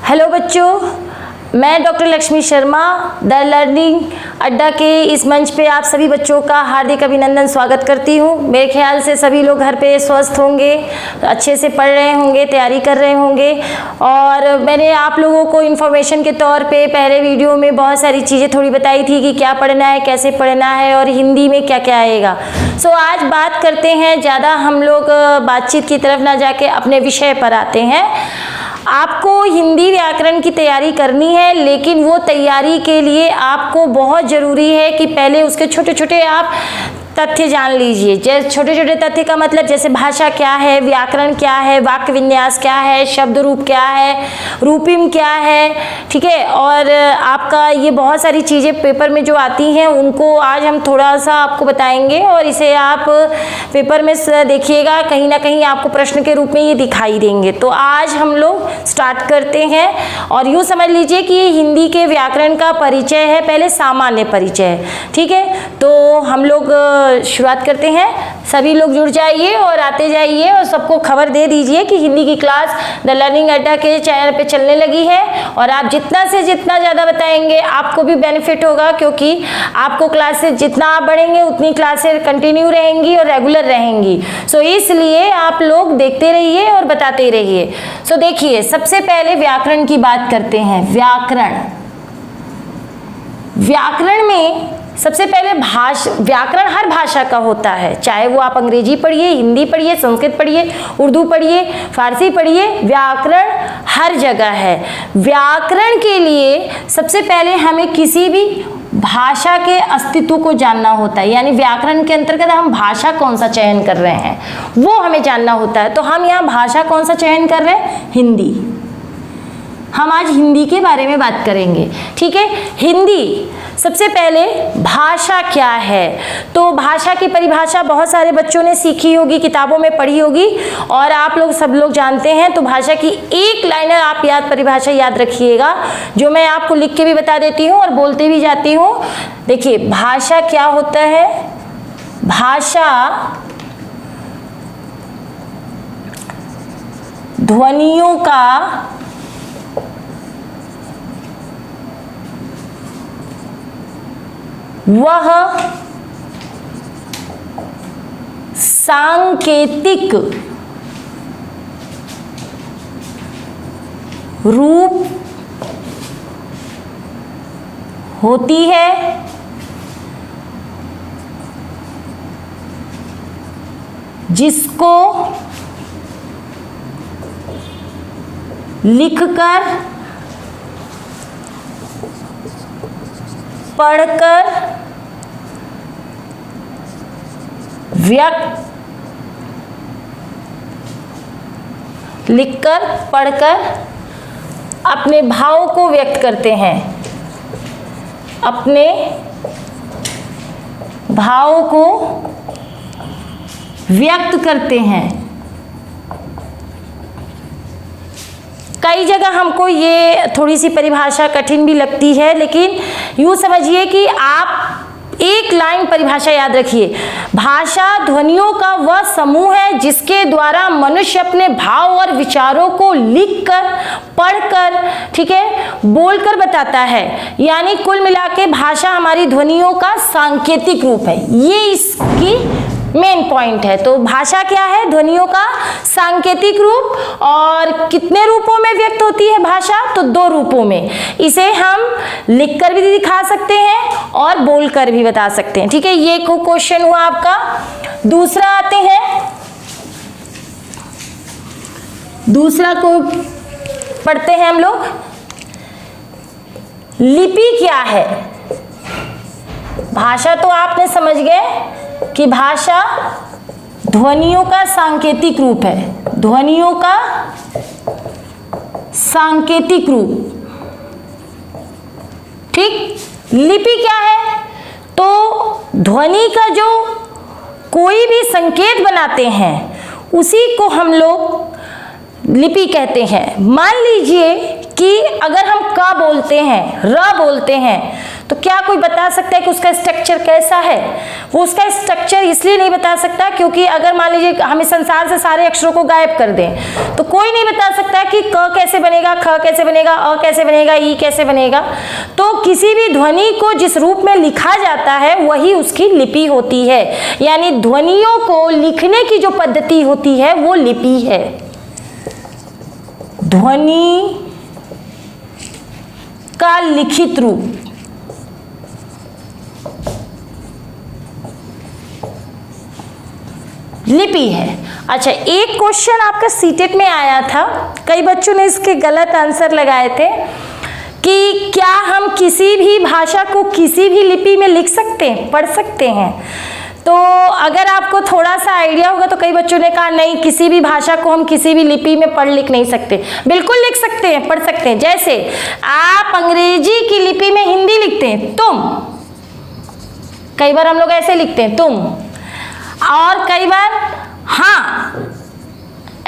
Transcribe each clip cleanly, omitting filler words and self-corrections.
Hello बच्चों, मैं doctor Lakshmi Sharma the learning अड्डा के इस मंच पे आप सभी बच्चों का हार्दिक अभिनंदन स्वागत करती हूँ। मेरे ख्याल से सभी लोग घर पे स्वस्थ होंगे, अच्छे से पढ़ रहे होंगे, तैयारी कर रहे होंगे। और मैंने आप लोगों को इन्फॉर्मेशन के तौर पे पहले वीडियो में बहुत सारी चीज़ें थोड़ी बताई थी कि क्या पढ़ना है, कैसे पढ़ना है और हिंदी में क्या क्या आएगा। सो आज बात करते हैं, ज़्यादा हम लोग बातचीत की तरफ ना जाके अपने विषय पर आते हैं। आपको हिंदी व्याकरण की तैयारी करनी है, लेकिन वो तैयारी के लिए आपको बहुत ज़रूरी है कि पहले उसके छोटे छोटे आप तथ्य जान लीजिए। जैसे छोटे छोटे तथ्य का मतलब जैसे भाषा क्या है, व्याकरण क्या है, वाक्य विन्यास क्या है, शब्द रूप क्या है, रूपिम क्या है, ठीक है। और आपका ये बहुत सारी चीज़ें पेपर में जो आती हैं उनको आज हम थोड़ा सा आपको बताएंगे और इसे आप पेपर में देखिएगा, कहीं ना कहीं आपको प्रश्न के रूप में ये दिखाई देंगे। तो आज हम लोग स्टार्ट करते हैं और यूँ समझ लीजिए कि ये हिंदी के व्याकरण का परिचय है, पहले सामान्य परिचय है, ठीक है। तो हम लोग शुरुआत करते हैं। सभी लोग जुड़ जाइए और आते जाइए और सबको खबर दे दीजिए कि हिंदी की क्लास द लर्निंग अड्डा के चैनल पे चलने लगी है। और आप जितना से जितना ज़्यादा बताएंगे आपको भी बेनिफिट होगा, क्योंकि आपको क्लासेस जितना आप बढ़ेंगे उतनी क्लासेस कंटिन्यू रहेंगी और रेगुलर रहेंगी। सो इसलिए आप लोग देखते रहिए और बताते रहिए। सो देखिए, सबसे पहले व्याकरण की बात करते हैं। व्याकरण में सबसे पहले व्याकरण हर भाषा का होता है, चाहे वो आप अंग्रेजी पढ़िए, हिंदी पढ़िए, संस्कृत पढ़िए, उर्दू पढ़िए, फारसी पढ़िए, व्याकरण हर जगह है। व्याकरण के लिए सबसे पहले हमें किसी भी भाषा के अस्तित्व को जानना होता है, यानी व्याकरण के अंतर्गत हम भाषा कौन सा चयन कर रहे हैं वो हमें जानना होता है। तो हम यहाँ भाषा कौन सा चयन कर रहे हैं? हिंदी। हम आज हिंदी के बारे में बात करेंगे, ठीक है। हिंदी सबसे पहले भाषा क्या है, तो भाषा की परिभाषा बहुत सारे बच्चों ने सीखी होगी, किताबों में पढ़ी होगी और आप लोग सब लोग जानते हैं। तो भाषा की एक लाइनर आप परिभाषा याद रखिएगा, जो मैं आपको लिख के भी बता देती हूँ और बोलते भी जाती हूँ। देखिए, भाषा क्या होता है? भाषा ध्वनियों का वह सांकेतिक रूप होती है जिसको लिखकर, पढ़कर, लिखकर, पढ़कर अपने भाव को व्यक्त करते हैं, अपने भाव को व्यक्त करते हैं। कई जगह हमको ये थोड़ी सी परिभाषा कठिन भी लगती है, लेकिन यूँ समझिए कि आप एक लाइन परिभाषा याद रखिए। भाषा ध्वनियों का वह समूह है जिसके द्वारा मनुष्य अपने भाव और विचारों को लिखकर, पढ़कर, ठीक है, बोलकर बताता है। यानी कुल मिला के भाषा हमारी ध्वनियों का सांकेतिक रूप है, ये इसकी मेन पॉइंट है। तो भाषा क्या है? ध्वनियों का सांकेतिक रूप। और कितने रूपों में व्यक्त होती है भाषा? तो 2 रूपों में। इसे हम लिखकर भी दिखा सकते हैं और बोलकर भी बता सकते हैं, ठीक है। ये क्वेश्चन हुआ आपका। दूसरा आते हैं, दूसरा को पढ़ते हैं हम लोग। लिपि क्या है? भाषा तो आपने समझ गए कि भाषा ध्वनियों का सांकेतिक रूप है, ध्वनियों का सांकेतिक रूप, ठीक। लिपि क्या है? तो ध्वनि का जो कोई भी संकेत बनाते हैं उसी को हम लोग लिपि कहते हैं। मान लीजिए कि अगर हम क बोलते हैं, र बोलते हैं, तो क्या कोई बता सकता है कि उसका स्ट्रक्चर कैसा है? वो उसका स्ट्रक्चर इसलिए नहीं बता सकता क्योंकि अगर मान लीजिए हमें संसार से सारे अक्षरों को गायब कर दें तो कोई नहीं बता सकता कि क कैसे बनेगा, ख कैसे बनेगा, अ कैसे बनेगा, ई कैसे बनेगा। तो किसी भी ध्वनि को जिस रूप में लिखा जाता है वही उसकी लिपि होती है, यानी ध्वनियों को लिखने की जो पद्धति होती है वो लिपि है। ध्वनि का लिखित रूप, लिपि है। अच्छा, एक क्वेश्चन आपका सीटेट में आया था, कई बच्चों ने इसके गलत आंसर लगाए थे कि क्या हम किसी भी भाषा को किसी भी लिपि में लिख सकते हैं, पढ़ सकते हैं? तो अगर आपको थोड़ा सा आइडिया होगा तो कई बच्चों ने कहा नहीं, किसी भी भाषा को हम किसी भी लिपि में पढ़ लिख नहीं सकते। बिल्कुल लिख सकते हैं, पढ़ सकते हैं। जैसे आप अंग्रेजी की लिपि में हिंदी लिखते हैं तुम, कई बार हम लोग ऐसे लिखते हैं तुम, और कई बार हाँ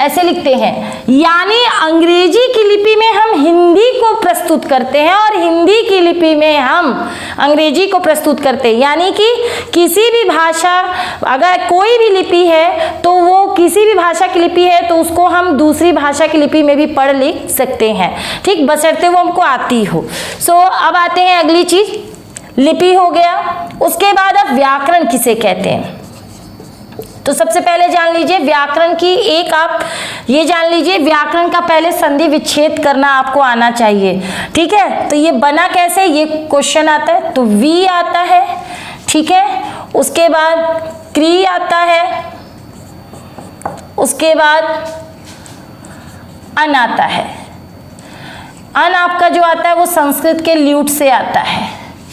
ऐसे लिखते हैं। यानी अंग्रेजी की लिपि में हम हिंदी को प्रस्तुत करते हैं और हिंदी की लिपि में हम अंग्रेजी को प्रस्तुत करते हैं। यानी कि किसी भी भाषा, अगर कोई भी लिपि है तो वो किसी भी भाषा की लिपि है तो उसको हम दूसरी भाषा की लिपि में भी पढ़ लिख सकते हैं, ठीक, बशर्ते वो हमको आती हो। सो अब आते हैं अगली चीज, लिपि हो गया। उसके बाद अब व्याकरण किसे कहते हैं? तो सबसे पहले जान लीजिए व्याकरण की एक, आप ये जान लीजिए व्याकरण का पहले संधि विच्छेद करना आपको आना चाहिए, ठीक है। तो ये बना कैसे, ये क्वेश्चन आता है तो वी आता है, ठीक है। उसके बाद क्री आता है, उसके बाद अन आता है। अन आपका जो आता है वो संस्कृत के ल्यूट से आता है,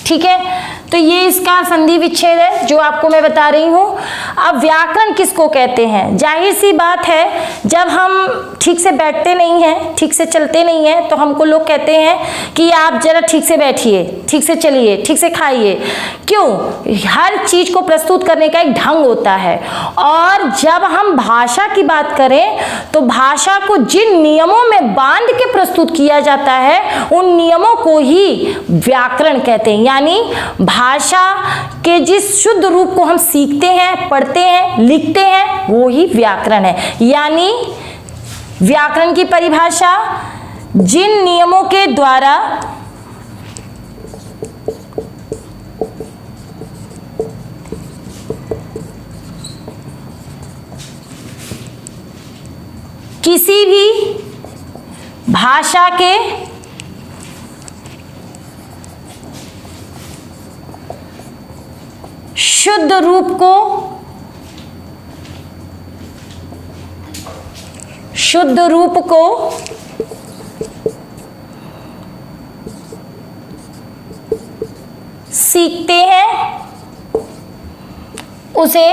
ठीक है। तो ये इसका संधि विच्छेद है जो आपको मैं बता रही हूं। अब व्याकरण किसको कहते हैं? जाहिर सी बात है, जब हम ठीक से बैठते नहीं हैं, ठीक से चलते नहीं हैं, तो हमको लोग कहते हैं कि आप जरा ठीक से बैठिए, ठीक से चलिए, ठीक से खाइए। क्यों? हर चीज को प्रस्तुत करने का एक ढंग होता है। और जब हम भाषा की बात करें तो भाषा को जिन नियमों में बांध के प्रस्तुत किया जाता है उन नियमों को ही व्याकरण कहते हैं। यानी भाषा के जिस शुद्ध रूप को हम सीखते हैं, पढ़ते हैं, लिखते हैं, वो ही व्याकरण है। यानी व्याकरण की परिभाषा जिन नियमों के द्वारा किसी भी भाषा के शुद्ध रूप को, शुद्ध रूप को सीखते हैं उसे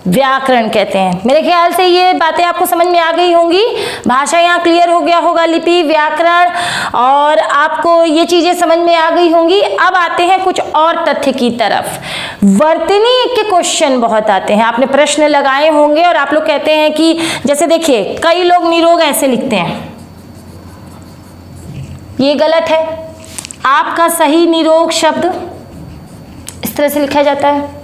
व्याकरण कहते हैं। मेरे ख्याल से ये बातें आपको समझ में आ गई होंगी। भाषा यहाँ क्लियर हो गया होगा, लिपि, व्याकरण, और आपको ये चीजें समझ में आ गई होंगी। अब आते हैं कुछ और तथ्य की तरफ। वर्तनी के क्वेश्चन बहुत आते हैं, आपने प्रश्न लगाए होंगे और आप लोग कहते हैं कि जैसे देखिए कई लोग निरोग ऐसे लिखते हैं, ये गलत है। आपका सही निरोग शब्द इस तरह से लिखा जाता है।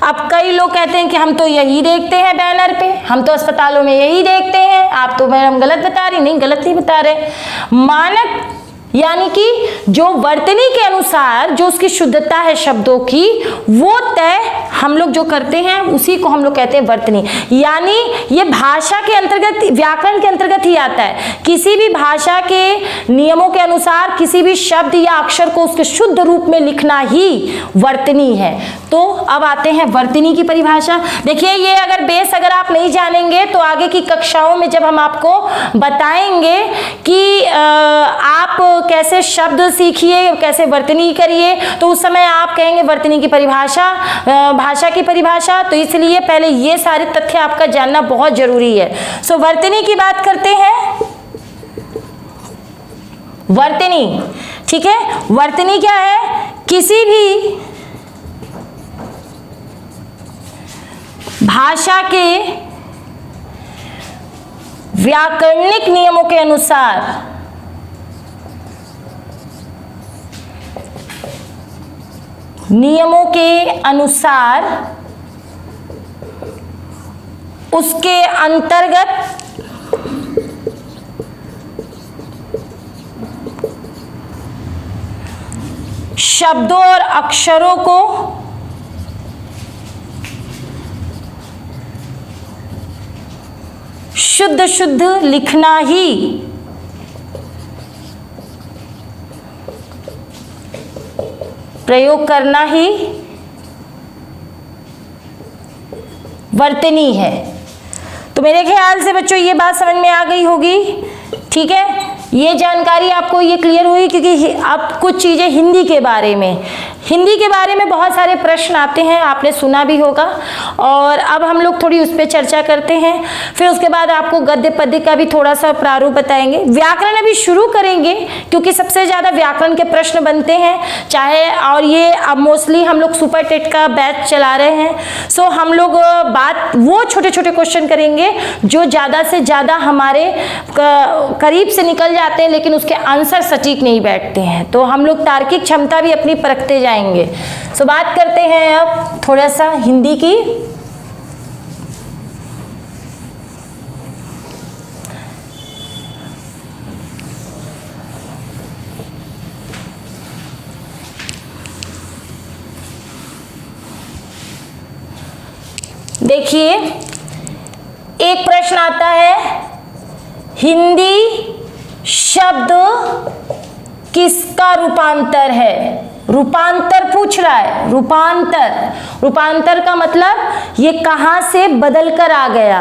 अब कई लोग कहते हैं कि हम तो यही देखते हैं बैनर पे, हम तो अस्पतालों में यही देखते हैं, आप तो मैडम गलत बता रही। नहीं, गलत नहीं बता रहे। मानक यानी कि जो वर्तनी के अनुसार जो उसकी शुद्धता है शब्दों की, वो तय हम लोग जो करते हैं उसी को हम लोग कहते हैं वर्तनी। यानी ये भाषा के अंतर्गत, व्याकरण के अंतर्गत ही आता है। किसी भी भाषा के नियमों के अनुसार किसी भी शब्द या अक्षर को उसके शुद्ध रूप में लिखना ही वर्तनी है। तो अब आते हैं वर्तनी की परिभाषा। देखिए ये अगर बेस अगर आप नहीं जानेंगे तो आगे की कक्षाओं में जब हम आपको बताएंगे कि आप कैसे शब्द सीखिए, कैसे वर्तनी करिए, तो उस समय आप कहेंगे वर्तनी की परिभाषा, भाषा की परिभाषा। तो इसलिए पहले ये सारे तथ्य आपका जानना बहुत जरूरी है। सो वर्तनी की बात करते हैं। वर्तनी, ठीक है। वर्तनी क्या है? किसी भी भाषा के व्याकरणिक नियमों के अनुसार नियमों के अनुसार उसके अंतर्गत शब्दों और अक्षरों को शुद्ध शुद्ध लिखना ही प्रयोग करना ही वर्तनी है। तो मेरे ख्याल से बच्चों ये बात समझ में आ गई होगी। ठीक है, ये जानकारी आपको ये क्लियर हुई, क्योंकि अब कुछ चीज़ें हिंदी के बारे में बहुत सारे प्रश्न आते हैं, आपने सुना भी होगा। और अब हम लोग थोड़ी उस पर चर्चा करते हैं, फिर उसके बाद आपको गद्य पद्य का भी थोड़ा सा प्रारूप बताएंगे। व्याकरण अभी शुरू करेंगे, क्योंकि सबसे ज़्यादा व्याकरण के प्रश्न बनते हैं, चाहे, और ये अब मोस्टली हम लोग सुपर टेट का बैच चला रहे हैं। सो हम लोग बात वो छोटे छोटे क्वेश्चन करेंगे जो ज़्यादा से ज़्यादा हमारे करीब से निकल जाते हैं, लेकिन उसके आंसर सटीक नहीं बैठते हैं। तो हम लोग तार्किक क्षमता भी अपनी परखते जाएंगे। सो बात करते हैं अब थोड़ा सा हिंदी की। देखिए, एक प्रश्न आता है, हिंदी शब्द किसका रूपांतर है? रूपांतर पूछ रहा है। रूपांतर का मतलब ये कहाँ से बदल कर आ गया।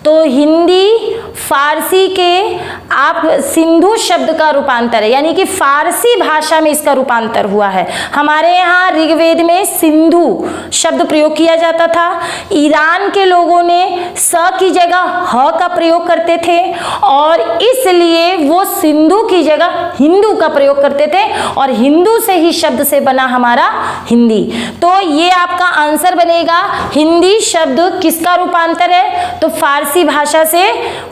तो हिंदी फारसी के आप सिंधु शब्द का रूपांतर है, यानी कि फारसी भाषा में इसका रूपांतर हुआ है। हमारे यहाँ ऋग्वेद में सिंधु शब्द प्रयोग किया जाता था। ईरान के लोगों ने स की जगह ह का प्रयोग करते थे, और इसलिए वो सिंधु की जगह हिंदू का प्रयोग करते थे, और हिंदू से ही शब्द से बना हमारा हिंदी। तो ये आपका आंसर बनेगा, हिंदी शब्द किसका रूपांतर है? तो फारसी भाषा से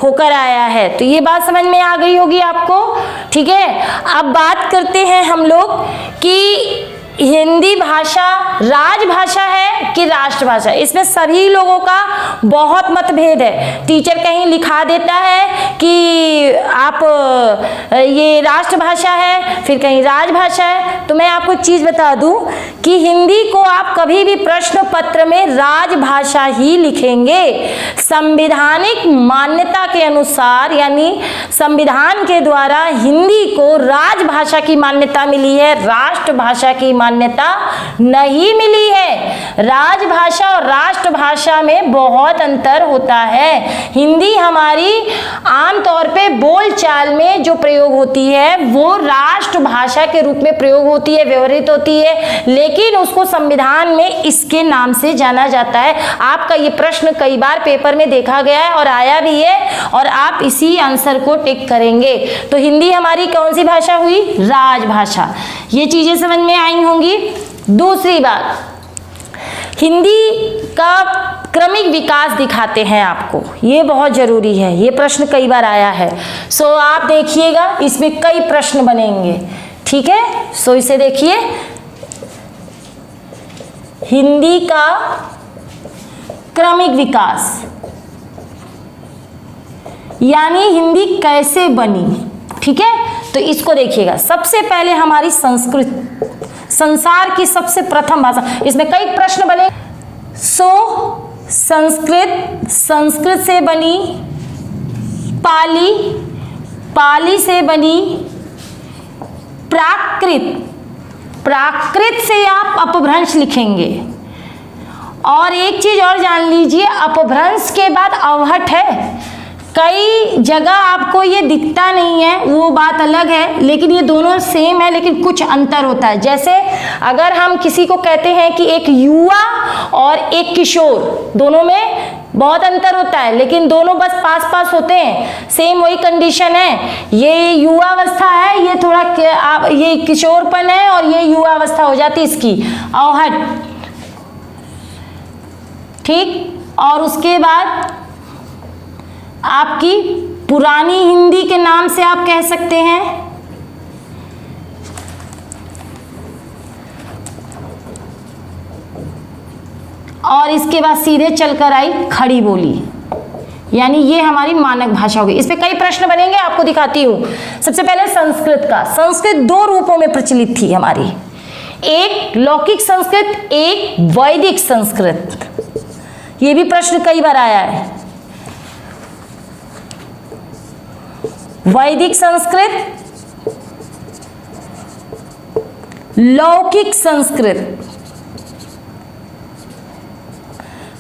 होकर आया है। तो ये बात समझ में आ गई होगी आपको। ठीक है, अब बात करते हैं हम लोग कि हिंदी भाषा राजभाषा है कि राष्ट्रभाषा। इसमें सभी लोगों का बहुत मतभेद है। टीचर कहीं लिखा देता है कि आप ये राष्ट्रभाषा है, फिर कहीं राजभाषा है। तो मैं आपको एक चीज़ बता दूं कि हिंदी को आप कभी भी प्रश्न पत्र में राजभाषा ही लिखेंगे। संवैधानिक मान्यता के अनुसार, यानी संविधान के द्वारा हिंदी को राजभाषा की मान्यता मिली है, राष्ट्रभाषा की मान्यता नहीं मिली है। राजभाषा और राष्ट्रभाषा में बहुत अंतर होता है। हिंदी हमारी आमतौर पे बोलचाल में जो प्रयोग होती है वो राष्ट्रभाषा के रूप में प्रयोग होती है, व्यवहृत होती है, लेकिन उसको संविधान में इसके नाम से जाना जाता है। आपका ये प्रश्न कई बार पेपर में देखा गया है और आया भी है, और आप इसी आंसर को टिक करेंगे। तो हिंदी हमारी कौन सी भाषा हुई? राजभाषा। ये चीजें समझ में आई होंगी। दूसरी बात, हिंदी का क्रमिक विकास दिखाते हैं आपको, ये बहुत जरूरी है। ये प्रश्न कई बार आया है। सो आप देखिएगा, इसमें कई प्रश्न बनेंगे। ठीक है, सो इसे देखिए, हिंदी का क्रमिक विकास यानी हिंदी कैसे बनी। ठीक है, तो इसको देखिएगा। सबसे पहले हमारी संस्कृत, संसार की सबसे प्रथम भाषा, इसमें कई प्रश्न बने। सो संस्कृत से बनी, पाली से बनी प्राकृत से आप अपभ्रंश लिखेंगे। और एक चीज और जान लीजिए, अपभ्रंश के बाद अवहट है। कई जगह आपको ये दिखता नहीं है, वो बात अलग है, लेकिन ये दोनों सेम है, लेकिन कुछ अंतर होता है। जैसे अगर हम किसी को कहते हैं कि एक युवा और एक किशोर, दोनों में बहुत अंतर होता है, लेकिन दोनों बस पास पास होते हैं, सेम वही कंडीशन है। ये युवावस्था है, ये थोड़ा ये किशोरपन है, और ये युवावस्था हो जाती इसकी अवहट। ठीक, और उसके बाद आपकी पुरानी हिंदी के नाम से आप कह सकते हैं और इसके बाद सीधे चलकर आई खड़ी बोली, यानी ये हमारी मानक भाषा होगी। इस पे कई प्रश्न बनेंगे, आपको दिखाती हूँ। सबसे पहले संस्कृत का। संस्कृत दो रूपों में प्रचलित थी हमारी, एक लौकिक संस्कृत, एक वैदिक संस्कृत। ये भी प्रश्न कई बार आया है। वैदिक संस्कृत, लौकिक संस्कृत।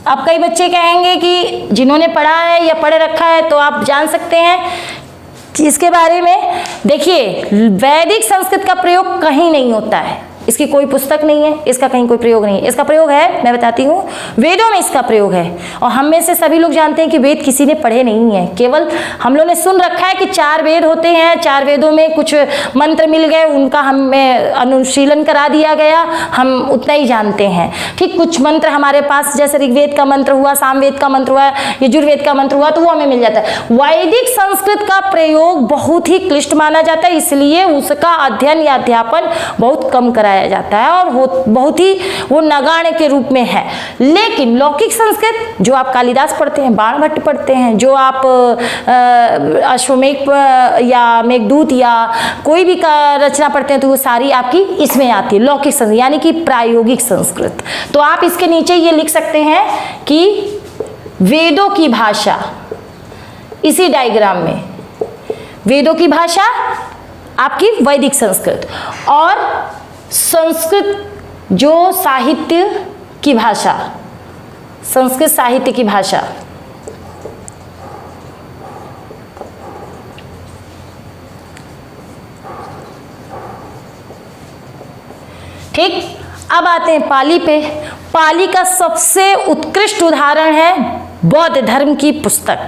अब कई बच्चे कहेंगे कि जिन्होंने पढ़ा है या पढ़ रखा है तो आप जान सकते हैं इसके बारे में। देखिए, वैदिक संस्कृत का प्रयोग कहीं नहीं होता है, इसकी कोई पुस्तक नहीं है, इसका कहीं कोई प्रयोग नहीं है। इसका प्रयोग है, मैं बताती हूँ, वेदों में इसका प्रयोग है। और हम में से सभी लोग जानते हैं कि वेद किसी ने पढ़े नहीं है, केवल हम लोगों ने सुन रखा है कि 4 वेद होते हैं, 4 वेदों में कुछ मंत्र मिल गए, उनका हमें अनुशीलन करा दिया गया, हम उतना ही जानते हैं। ठीक, कुछ मंत्र हमारे पास, जैसे ऋग्वेद का मंत्र हुआ, सामवेद का मंत्र हुआ, यजुर्वेद का मंत्र हुआ, तो वो हमें मिल जाता है। वैदिक संस्कृत का प्रयोग बहुत ही क्लिष्ट माना जाता है, इसलिए उसका अध्ययन या अध्यापन बहुत कम कराया जाता है और बहुत ही वो नगाड़े के रूप में है। लेकिन लौकिक संस्कृत, जो आप कालिदास पढ़ते हैं, बाणभट्ट पढ़ते हैं, जो आप अश्वमेध या मेघदूत या कोई भी रचना पढ़ते हैं, तो वो सारी आपकी इसमें आती है, लौकिक संस्कृत, यानी कि प्रायोगिक संस्कृत। तो आप इसके नीचे ये लिख सकते हैं कि वेदों की भाषा, इसी डायग्राम में वेदों की भाषा आपकी वैदिक संस्कृत, और संस्कृत जो साहित्य की भाषा, संस्कृत साहित्य की भाषा। ठीक, अब आते हैं पाली पे। पाली का सबसे उत्कृष्ट उदाहरण है बौद्ध धर्म की पुस्तक,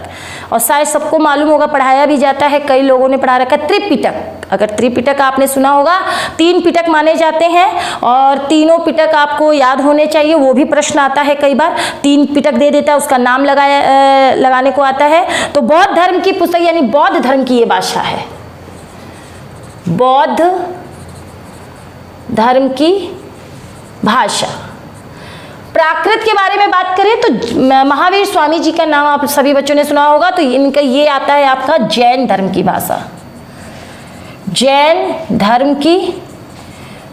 और शायद सबको मालूम होगा, पढ़ाया भी जाता है, कई लोगों ने पढ़ा रखा है, त्रिपिटक। अगर त्रिपिटक आपने सुना होगा, 3 पिटक माने जाते हैं और तीनों पिटक आपको याद होने चाहिए। वो भी प्रश्न आता है कई बार, 3 पिटक दे देता है, उसका नाम लगाने को आता है। तो बौद्ध धर्म की पुस्तक, यानी बौद्ध धर्म की ये भाषा है, बौद्ध धर्म की भाषा। प्राकृत के बारे में बात करें तो महावीर स्वामी जी का नाम आप सभी बच्चों ने सुना होगा, तो इनका ये आता है आपका जैन धर्म की भाषा, जैन धर्म की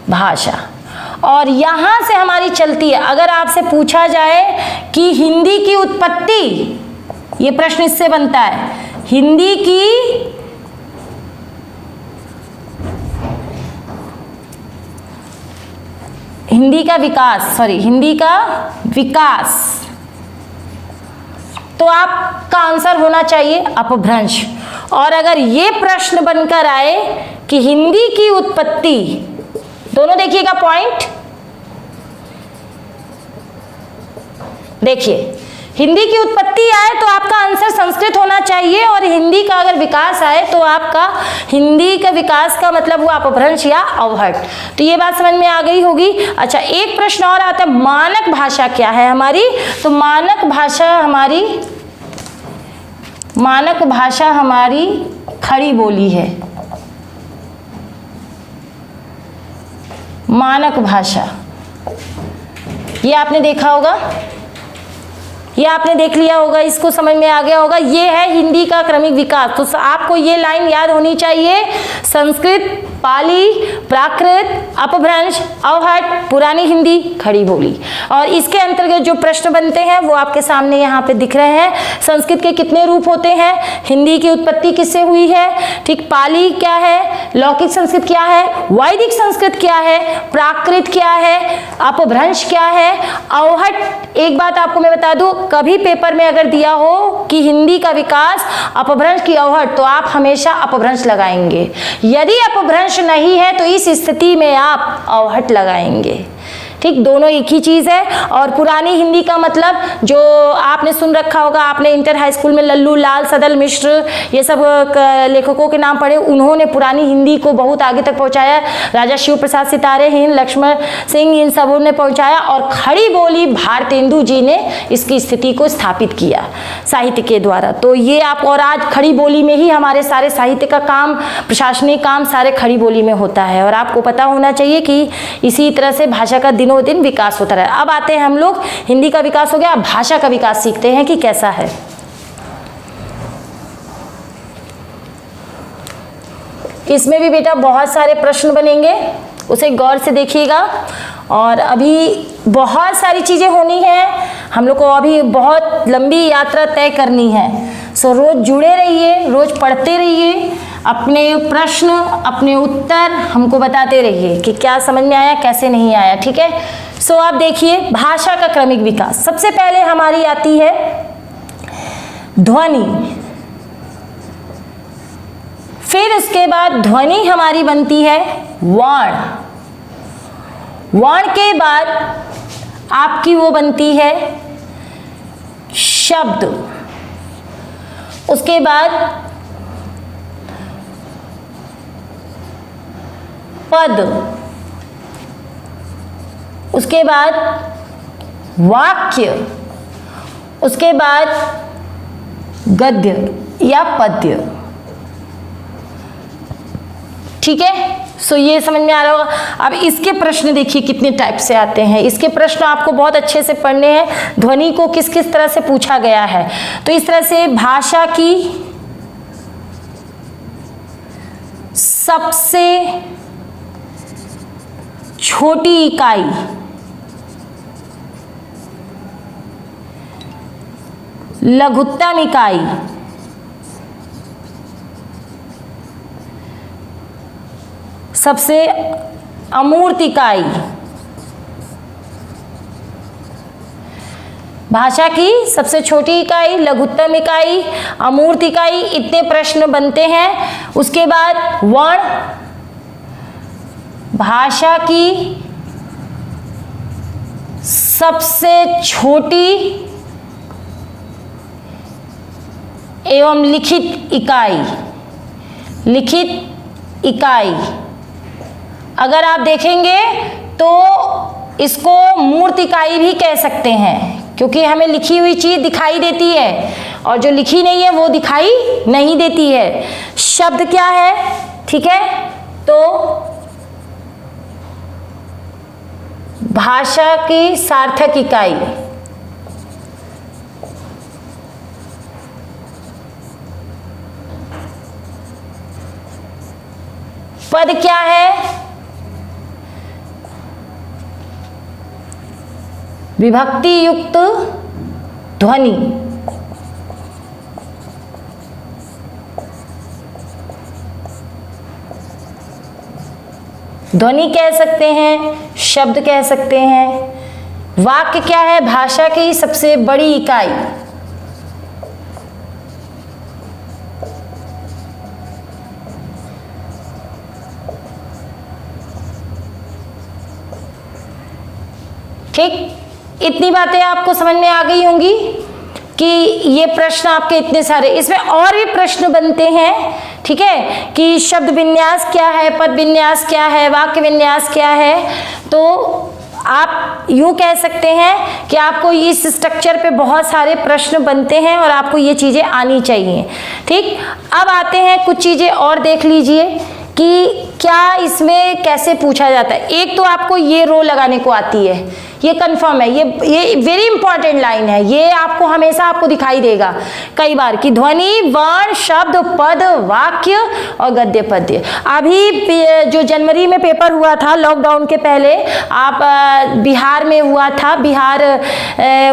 भाषा। और यहाँ से हमारी चलती है, अगर आपसे पूछा जाए कि हिंदी की उत्पत्ति, ये प्रश्न इससे बनता है, हिंदी की हिंदी का विकास, तो आपका आंसर होना चाहिए अपभ्रंश। और अगर ये प्रश्न बनकर आए कि हिंदी की उत्पत्ति, दोनों देखिएगा पॉइंट, देखिए, हिंदी की उत्पत्ति आए तो आपका आंसर संस्कृत होना चाहिए, और हिंदी का अगर विकास आए तो आपका हिंदी का विकास का मतलब हुआ अपभ्रंश या अवहट। तो ये बात समझ में आ गई होगी। अच्छा, एक प्रश्न और आता है, मानक भाषा क्या है हमारी? तो मानक भाषा हमारी खड़ी बोली है। मानक भाषा, ये आपने देखा होगा, ये आपने देख लिया होगा, इसको समझ में आ गया होगा। ये है हिंदी का क्रमिक विकास। तो आपको ये लाइन याद होनी चाहिए, संस्कृत, पाली, प्राकृत, अपभ्रंश, अवहट, पुरानी हिंदी, खड़ी बोली। और इसके अंतर्गत जो प्रश्न बनते हैं वो आपके सामने यहाँ पे दिख रहे हैं। संस्कृत के कितने रूप होते हैं, हिंदी की उत्पत्ति किससे हुई है, ठीक, पाली क्या है, लौकिक संस्कृत क्या है, वैदिक संस्कृत क्या है, प्राकृत क्या है, अपभ्रंश क्या है, अवहट। एक बात आपको मैं बता दूं, कभी पेपर में अगर दिया हो कि हिंदी का विकास, अपभ्रंश की अवहट, तो आप हमेशा अपभ्रंश लगाएंगे। यदि अपभ्रंश नहीं है तो इस स्थिति में आप अवहट लगाएंगे। ठीक, दोनों एक ही चीज़ है। और पुरानी हिंदी का मतलब जो आपने सुन रखा होगा, आपने इंटर हाई स्कूल में लल्लू लाल, सदल मिश्र, ये सब लेखकों के नाम पढ़े, उन्होंने पुरानी हिंदी को बहुत आगे तक पहुंचाया। राजा शिव प्रसाद सितारे, हिंद लक्ष्मण सिंह, इन सबों ने पहुंचाया। और खड़ी बोली भारतेंदु जी ने इसकी स्थिति को स्थापित किया साहित्य के द्वारा। तो ये आप, और आज खड़ी बोली में ही हमारे सारे साहित्य का काम, प्रशासनिक काम सारे खड़ी बोली में होता है। और आपको पता होना चाहिए कि इसी तरह से भाषा का दिनों दिनों दिन विकास होता रहा। अब आते हैं हम लोग, हिंदी का विकास हो गया, अब भाषा का विकास सीखते हैं कि कैसा है। इसमें भी बेटा बहुत सारे प्रश्न बनेंगे, उसे गौर से देखिएगा। और अभी बहुत सारी चीज़ें होनी हैं, हम लोग को अभी बहुत लंबी यात्रा तय करनी है। सो रोज़ जुड़े रहिए, रोज़ पढ़ते रहिए, अपने प्रश्न अपने उत्तर हमको बताते रहिए कि क्या समझ में आया कैसे नहीं आया, ठीक है। सो आप देखिए भाषा का क्रमिक विकास। सबसे पहले हमारी आती है ध्वनि, फिर उसके बाद ध्वनि हमारी बनती है वर्ण, वर्ण के बाद आपकी वो बनती है शब्द, उसके बाद पद, उसके बाद वाक्य, उसके बाद गद्य या पद्य, ठीक है। सो ये समझ में आ रहा होगा। अब इसके प्रश्न देखिए कितने टाइप से आते हैं, इसके प्रश्न आपको बहुत अच्छे से पढ़ने हैं, ध्वनि को किस किस तरह से पूछा गया है। तो इस तरह से भाषा की सबसे छोटी इकाई लघुत्तम इकाई, सबसे अमूर्त इकाई, भाषा की सबसे छोटी इकाई, लघुत्तम इकाई, अमूर्त इकाई, इतने प्रश्न बनते हैं। उसके बाद वर्ण, भाषा की सबसे छोटी एवं लिखित इकाई, लिखित इकाई। अगर आप देखेंगे तो इसको मूर्त इकाई भी कह सकते हैं, क्योंकि हमें लिखी हुई चीज दिखाई देती है और जो लिखी नहीं है वो दिखाई नहीं देती है। शब्द क्या है, ठीक है, तो भाषा की सार्थक इकाई, पद क्या है, विभक्ति युक्त ध्वनि, ध्वनि कह सकते हैं, शब्द कह सकते हैं। वाक्य क्या है, भाषा की सबसे बड़ी इकाई, ठीक। इतनी बातें आपको समझ में आ गई होंगी कि ये प्रश्न आपके इतने सारे, इसमें और भी प्रश्न बनते हैं, ठीक है, कि शब्द विन्यास क्या है, पद विन्यास क्या है, वाक्य विन्यास क्या है। तो आप यूँ कह सकते हैं कि आपको इस स्ट्रक्चर पे बहुत सारे प्रश्न बनते हैं और आपको ये चीज़ें आनी चाहिए, ठीक। अब आते हैं कुछ चीज़ें और देख लीजिए कि क्या इसमें कैसे पूछा जाता है। एक तो आपको ये रो लगाने को आती है, ये कंफर्म है, ये वेरी इंपॉर्टेंट लाइन है, ये आपको हमेशा आपको दिखाई देगा कई बार कि ध्वनि, वर्ण, शब्द, पद, वाक्य और गद्य पद्य। अभी जो जनवरी में पेपर हुआ था लॉकडाउन के पहले, आप बिहार में हुआ था, बिहार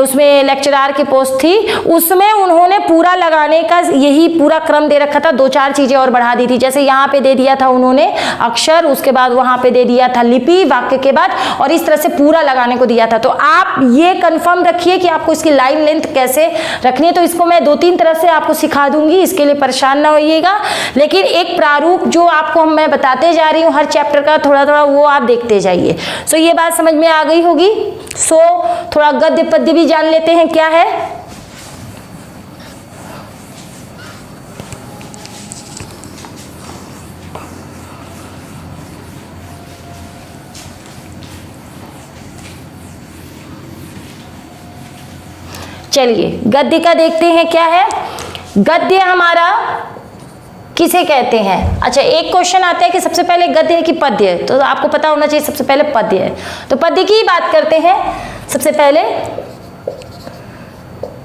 उसमें लेक्चरार की पोस्ट थी, उसमें उन्होंने पूरा लगाने का यही पूरा क्रम दे रखा था, 2-4 चीजें और बढ़ा दी थी। जैसे यहाँ पे दे दिया था उन्होंने अक्षर, उसके बाद वहां पे दे दिया था लिपि वाक्य के बाद, और इस तरह से पूरा लगाने को दिया था। तो आप ये कंफर्म रखिए कि आपको इसकी लाइन लेंथ कैसे रखनी है। तो इसको मैं 2-3 तरह से आपको सिखा दूंगी, इसके लिए परेशान ना होइएगा। लेकिन एक प्रारूप जो आपको मैं बताते जा रही हूँ हर चैप्टर का थोड़ा थोड़ा, वो आप देखते जाइए। सो ये बात समझ में आ गई होगी। सो थोड़ा गद्य पद्य भी जान लेते हैं क्या है। चलिए गद्य का देखते हैं क्या है। गद्य हमारा किसे कहते हैं? अच्छा, एक क्वेश्चन आता है कि सबसे पहले गद्य है कि पद्य है, तो आपको पता होना चाहिए सबसे पहले पद्य है। तो पद्य की बात करते हैं। सबसे पहले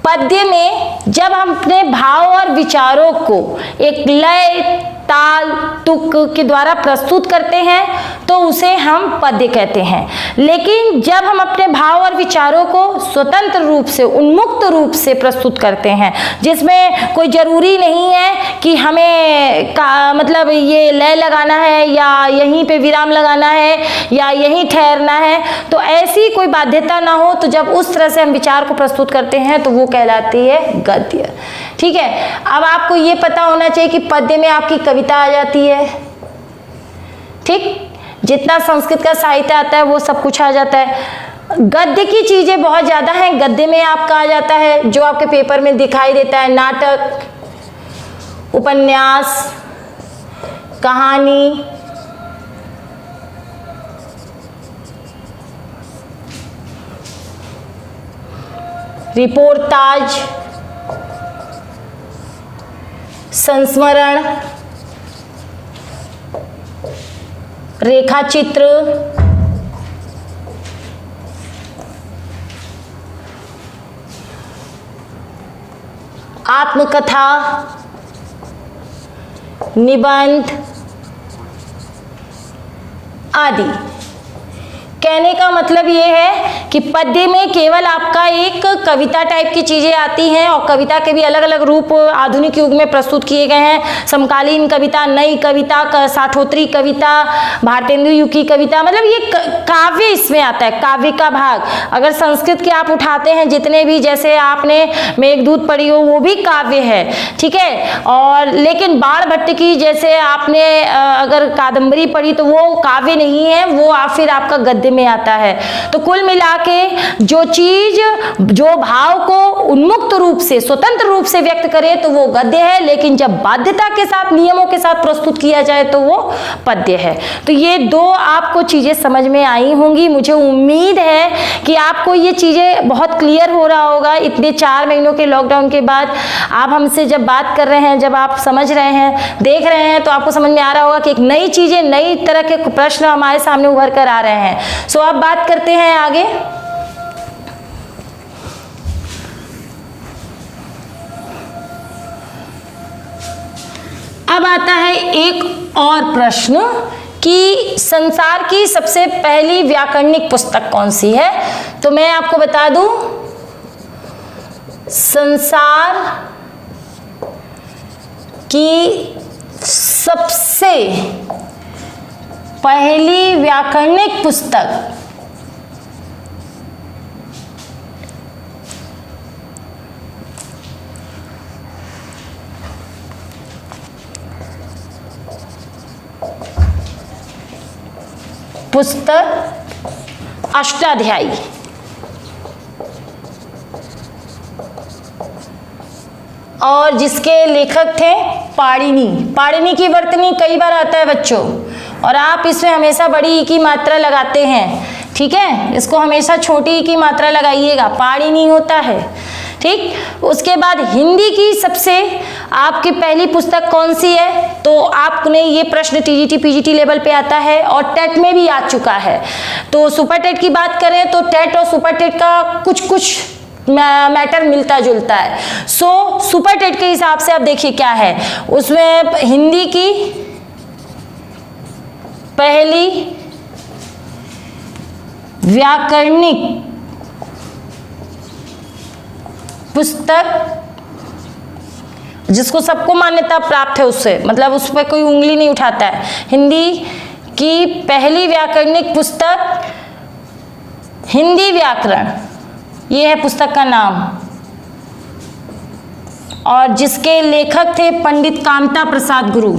पद्य में जब हम अपने भाव और विचारों को एक लय, ताल, तुक के द्वारा प्रस्तुत करते हैं तो उसे हम पद्य कहते हैं। लेकिन जब हम अपने भाव और विचारों को स्वतंत्र रूप से, उन्मुक्त रूप से प्रस्तुत करते हैं, जिसमें कोई जरूरी नहीं है कि हमें मतलब ये लय लगाना है या यहीं पे विराम लगाना है या यहीं ठहरना है, तो ऐसी कोई बाध्यता ना हो, तो जब उस तरह से हम विचार को प्रस्तुत करते हैं तो वो कहलाती है गद्य। ठीक है। अब आपको ये पता होना चाहिए कि पद्य में आपकी कविता आ जाती है। ठीक, जितना संस्कृत का साहित्य आता है वो सब कुछ आ जाता है। गद्य की चीजें बहुत ज्यादा हैं। गद्य में आपका आ जाता है जो आपके पेपर में दिखाई देता है, नाटक, उपन्यास, कहानी, रिपोर्टाज, संस्मरण, रेखाचित्र, आत्मकथा, निबंध आदि। कहने का मतलब ये है कि पद्य में केवल आपका एक कविता टाइप की चीजें आती हैं, और कविता के भी अलग अलग रूप आधुनिक युग में प्रस्तुत किए गए हैं। समकालीन कविता, नई कविता, साठोत्तरी कविता, भारतेंदु युग की कविता, मतलब ये काव्य इसमें आता है, काव्य का भाग। अगर संस्कृत के आप उठाते हैं जितने भी, जैसे आपने मेघदूत पढ़ी हो, वो भी काव्य है। ठीक है। और लेकिन बाण भट्ट की जैसे आपने अगर कादम्बरी पढ़ी तो वो काव्य नहीं है, वो फिर आपका गद्य में आता है। तो कुल मिला के जो चीज, जो भाव को उन्मुक्त रूप से, स्वतंत्र रूप से व्यक्त करे तो वो गद्य है, लेकिन जब बाध्यता के साथ, नियमों के साथ प्रस्तुत किया जाए तो वो पद्य है। तो ये दो आपको चीजें समझ में आई होंगी। मुझे उम्मीद है कि आपको ये चीजें बहुत क्लियर हो रहा होगा। इतने 4 महीनों के लॉकडाउन के बाद आप हमसे जब बात कर रहे हैं, जब आप समझ रहे हैं, देख रहे हैं, तो आपको समझ में आ रहा होगा कि एक नई चीजें, नई तरह के प्रश्न हमारे सामने उभर कर आ रहे हैं। सो अब बात करते हैं आगे। अब आता है एक और प्रश्न कि संसार की सबसे पहली व्याकरणिक पुस्तक कौन सी है? तो मैं आपको बता दूं, संसार की सबसे पहली व्याकरणिक पुस्तक अष्टाध्यायी। और जिसके लेखक थे पाणिनि। पाणिनि की वर्तनी कई बार आता है बच्चों, और आप इसमें हमेशा बड़ी ई की मात्रा लगाते हैं। ठीक है, इसको हमेशा छोटी ई की मात्रा लगाइएगा, पाणिनि होता है। ठीक। उसके बाद हिंदी की सबसे आपकी पहली पुस्तक कौन सी है? तो आपने ये प्रश्न टीजीटी पीजीटी लेवल पे आता है और टेट में भी आ चुका है। तो सुपर टेट की बात करें तो टेट और सुपर टेट का कुछ कुछ मैटर मिलता जुलता है। सो सुपर टेट के हिसाब से अब देखिए क्या है उसमें। हिंदी की पहली व्याकरणिक पुस्तक, जिसको सबको मान्यता प्राप्त है, उससे मतलब उस पर कोई उंगली नहीं उठाता है। हिंदी की पहली व्याकरणिक पुस्तक हिंदी व्याकरण, ये है पुस्तक का नाम, और जिसके लेखक थे पंडित कामता प्रसाद गुरु।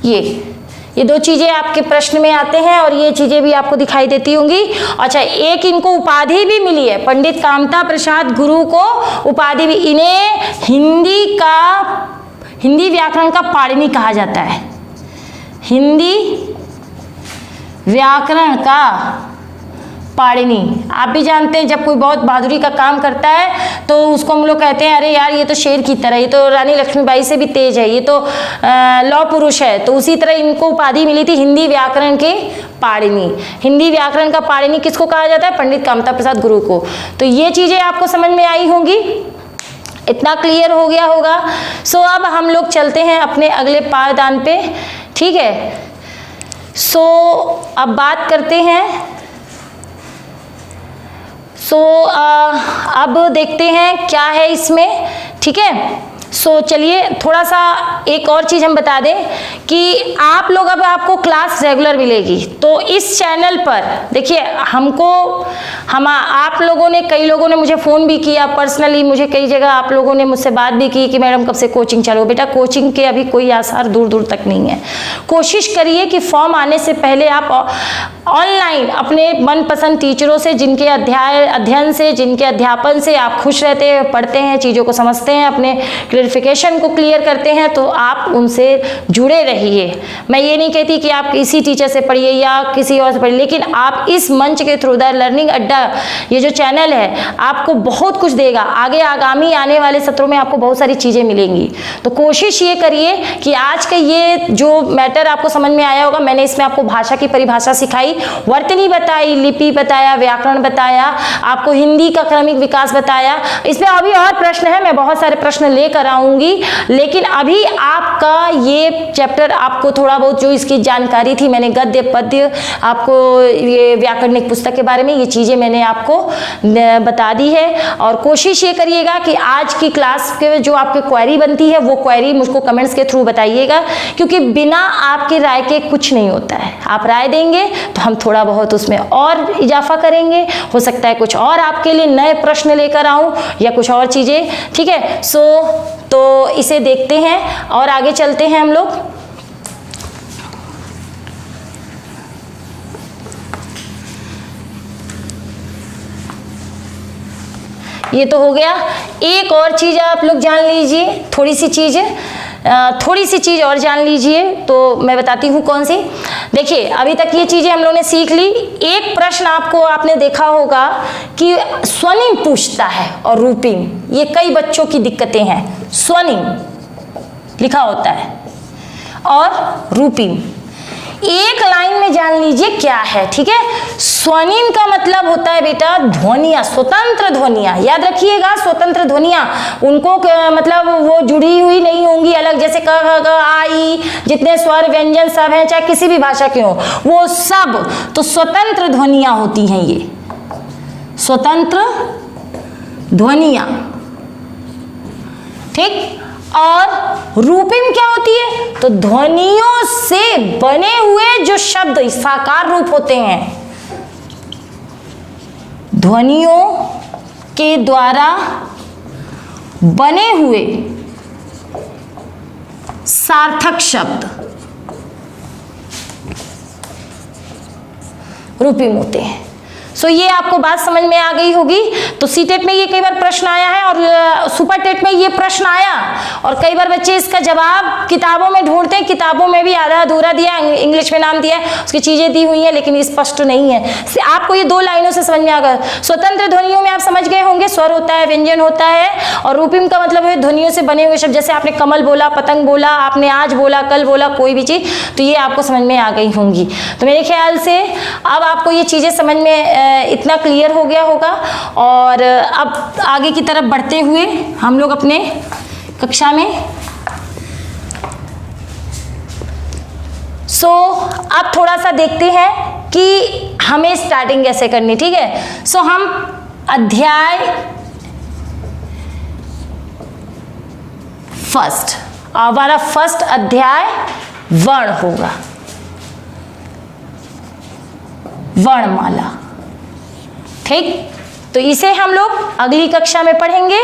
ये दो चीजें आपके प्रश्न में आते हैं और ये चीजें भी आपको दिखाई देती होंगी। अच्छा, एक इनको उपाधि भी मिली है, पंडित कामता प्रसाद गुरु को उपाधि भी। इन्हें हिंदी व्याकरण का पाणिनि कहा जाता है। हिंदी व्याकरण का पाणिनि। आप भी जानते हैं जब कोई बहुत बहादुरी का काम करता है तो उसको हम लोग कहते हैं अरे यार ये तो शेर की तरह, ये तो रानी लक्ष्मीबाई से भी तेज है, ये तो लौह पुरुष है। तो उसी तरह इनको उपाधि मिली थी हिंदी व्याकरण के पाणिनि। हिंदी व्याकरण का पाणिनि किसको कहा जाता है? पंडित कामता प्रसाद गुरु को। तो ये चीजें आपको समझ में आई होंगी, इतना क्लियर हो गया होगा। सो अब हम लोग चलते हैं अपने अगले पाठदान पे, ठीक है। सो अब बात करते हैं, अब देखते हैं क्या है इसमें, ठीक है। सो चलिए थोड़ा सा एक और चीज़ हम बता दें कि आप लोग अब आपको क्लास रेगुलर मिलेगी। तो इस चैनल पर देखिए आप लोगों ने, कई लोगों ने मुझे फ़ोन भी किया पर्सनली, मुझे कई जगह आप लोगों ने मुझसे बात भी की कि मैडम कब से कोचिंग चालू। बेटा कोचिंग के अभी कोई आसार दूर दूर तक नहीं है। कोशिश करिए कि फॉर्म आने से पहले आप ऑनलाइन अपने मनपसंद टीचरों से, जिनके अध्ययन से, जिनके अध्यापन से आप खुश रहते हैं, पढ़ते हैं, चीज़ों को समझते हैं, अपने क्लैरिफिकेशन को क्लियर करते हैं, तो आप उनसे जुड़े रहिए। मैं ये नहीं कहती कि आप इसी टीचर से पढ़िए या किसी और से पढ़िए, लेकिन आप इस मंच के थ्रू द लर्निंग अड्डा, ये जो चैनल है आपको बहुत कुछ देगा। आगे आगामी आने वाले सत्रों में आपको बहुत सारी चीज़ें मिलेंगी। तो कोशिश ये करिए कि आज का ये जो मैटर आपको समझ में आया होगा। मैंने इसमें आपको भाषा की परिभाषा सिखाई, वर्तनी बताई, लिपि बताया, व्याकरण बताया, आपको हिंदी का क्रमिक विकास बताया। इसमें अभी और प्रश्न है, मैं बहुत सारे प्रश्न लेकर आऊंगी, लेकिन अभी आपका ये चैप्टर, आपको थोड़ा बहुत जो इसकी जानकारी थी, मैंने गद्य पद्य आपको ये व्याकरणिक पुस्तक के बारे में ये चीज़ें मैंने आपको बता दी है। और कोशिश ये करिएगा कि आज की क्लास के जो आपकी क्वेरी बनती है वो क्वेरी मुझको कमेंट्स के थ्रू बताइएगा, क्योंकि बिना आपकी राय के कुछ नहीं होता है। आप राय देंगे तो हम थोड़ा बहुत उसमें और इजाफा करेंगे, हो सकता है कुछ और आपके लिए नए प्रश्न लेकर आऊं या कुछ और चीज़ें, ठीक है। तो इसे देखते हैं और आगे चलते हैं हम लोग। ये तो हो गया। एक और चीज़ आप लोग जान लीजिए, थोड़ी सी चीज़ और जान लीजिए, तो मैं बताती हूँ कौन सी। देखिए अभी तक ये चीज़ें हम लोगों ने सीख ली। एक प्रश्न आपने देखा होगा कि स्वनिम पूछता है और रूपिम, ये कई बच्चों की दिक्कतें हैं। स्वनिम लिखा होता है और रूपिम एक लाइन में जान लीजिए क्या है, ठीक है। स्वनिम का मतलब होता है बेटा ध्वनियां, स्वतंत्र ध्वनियां। याद रखिएगा, स्वतंत्र ध्वनियां, उनको मतलब वो जुड़ी हुई नहीं होंगी अलग, जैसे क ख आ ई, जितने स्वर व्यंजन सब हैं चाहे किसी भी भाषा के हो, वो सब तो स्वतंत्र ध्वनियां होती हैं। ये स्वतंत्र ध्वनियां, ठीक। और रूपिम क्या होती है? तो ध्वनियों से बने हुए जो शब्द साकार रूप होते हैं, ध्वनियों के द्वारा बने हुए सार्थक शब्द रूपिम होते हैं। सो ये आपको बात समझ में आ गई होगी। तो सीटेट में ये कई बार प्रश्न आया है और सुपर टेट में ये प्रश्न आया, और कई बार बच्चे इसका जवाब किताबों में ढूंढते हैं। किताबों में भी आधा अधूरा दिया, इंग्लिश में नाम दिया है, उसकी चीज़ें दी हुई हैं लेकिन स्पष्ट नहीं है। आपको ये दो लाइनों से समझ में आ गया। स्वतंत्र ध्वनियों में आप समझ गए होंगे, स्वर होता है, व्यंजन होता है, और रूपिम का मतलब है ध्वनियों से बने हुए शब्द। जैसे आपने कमल बोला, पतंग बोला, आपने आज बोला, कल बोला, कोई भी चीज़, तो ये आपको समझ में आ गई होंगी। तो मेरे ख्याल से अब आपको ये चीज़ें समझ में इतना क्लियर हो गया होगा। और अब आगे की तरफ बढ़ते हुए हम लोग अपने कक्षा में अब थोड़ा सा देखते हैं कि हमें स्टार्टिंग कैसे करनी, ठीक है। हम अध्याय फर्स्ट, हमारा फर्स्ट अध्याय वर्ण होगा, वर्णमाला, ठीक। तो इसे हम लोग अगली कक्षा में पढ़ेंगे।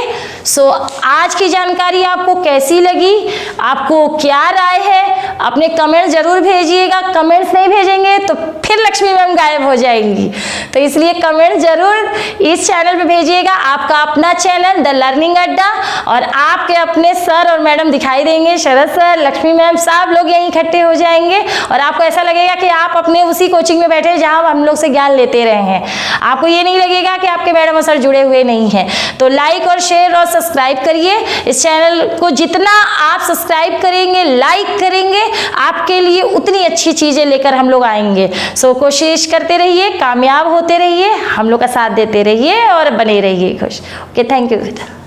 सो आज की जानकारी आपको कैसी लगी, आपको क्या राय है, अपने कमेंट जरूर भेजिएगा। कमेंट्स नहीं भेजेंगे तो फिर लक्ष्मी मैम गायब हो जाएंगी, तो इसलिए कमेंट जरूर इस चैनल पे भेजिएगा। आपका अपना चैनल द लर्निंग अड्डा, और आपके अपने सर और मैडम दिखाई देंगे, शरद सर, लक्ष्मी मैम, सब लोग यहीं इकट्ठे हो जाएंगे और आपको ऐसा लगेगा कि आप अपने उसी कोचिंग में बैठे जहां हम लोग से ज्ञान लेते रहे हैं। आपको ये नहीं लगेगा कि आपके मैडम और सर जुड़े हुए नहीं हैं। तो लाइक और शेयर और सब्सक्राइब करिए इस चैनल को। जितना आप सब्सक्राइब करेंगे, लाइक करेंगे, आपके लिए उतनी अच्छी चीजें लेकर हम लोग आएंगे। सो कोशिश करते रहिए, कामयाब होते रहिए, हम लोग का साथ देते रहिए और बने रहिए खुश। ओके, थैंक यू बेटा।